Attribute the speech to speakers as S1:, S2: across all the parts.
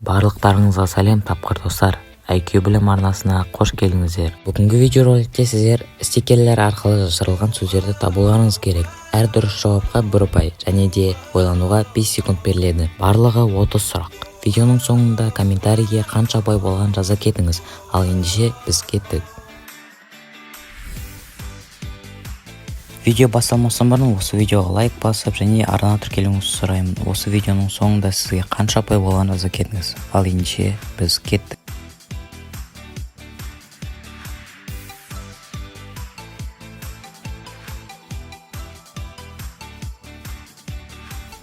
S1: Барлықтарыңызға сәлем тапқыр достар. IQ білім арнасына қош келдіңіздер. Бүгінгі видеороликте сіздер стикерлер арқылы жасырылған сөздерді табуларыңыз керек. Әр дұрыс жауапқа 1 ұпай және де ойлануға 5 секунд беріледі. Барлығы 30 сұрақ. Видеоның соңында комментарийге қанша ұпай болған жаза кетіңіз. Ал ендеше біз кеттік. Видео басталмастан бұрын осы видеоға лайк басып және арнама тіркелуіңізді сұраймын. Осы видеоның соңында сізге қанша ұпай болған жаза кетіңіз. Ал ендеше біз кеттік.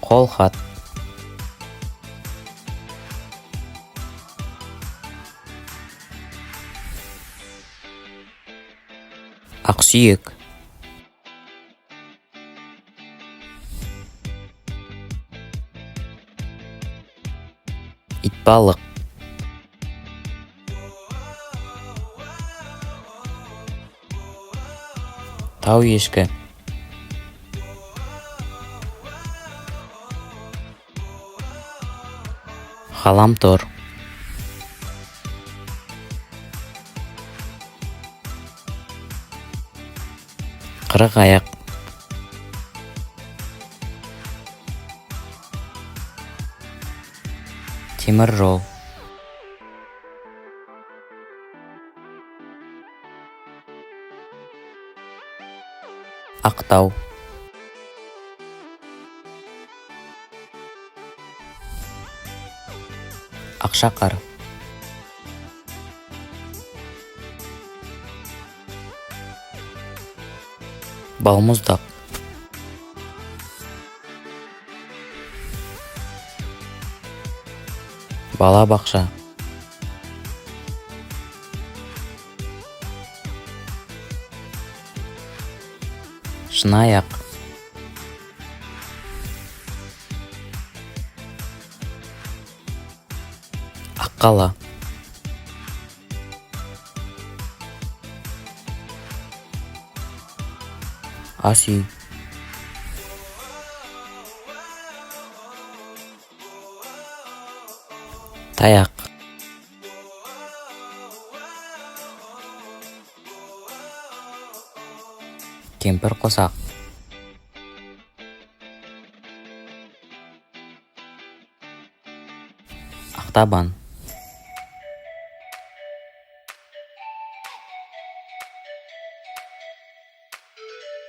S1: Қолхат. Ақсүйек. Итбалық. Тау ешкі. Ғаламтор. Қырық аяқ. Темір жол. Ақтау. Ақшақар. Балмұздақ. Балабақша. Шынаяқ. Аққала. Ас үй. Таяқ. Кемпір қосақ. Ақтабан.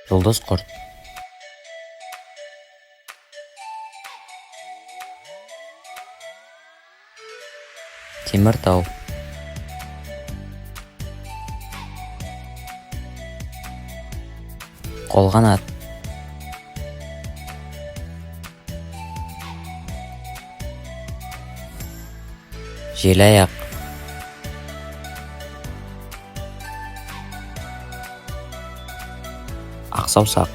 S1: Жұлдыз құрт. Теміртау. Қолғанат. Желаяқ. Ақсаусақ.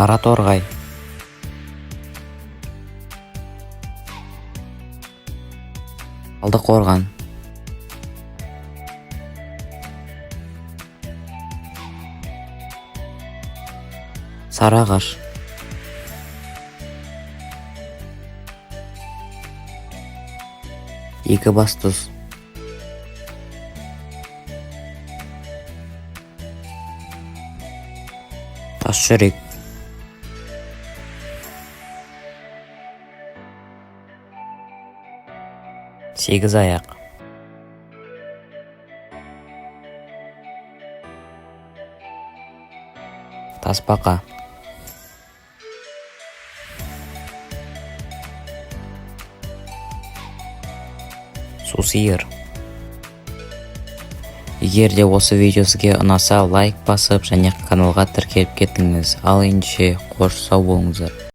S1: Қараторғай. Талдықорған. Сарыағаш. Екібастұз. Тасжүрек. Сегіз аяқ. Тасбақа. Сусиыр. Егер де осы видео сізге ұнаса, лайк басып және каналға тіркеліп кетіңіз. Ал ендеше қош сау болыңыздар.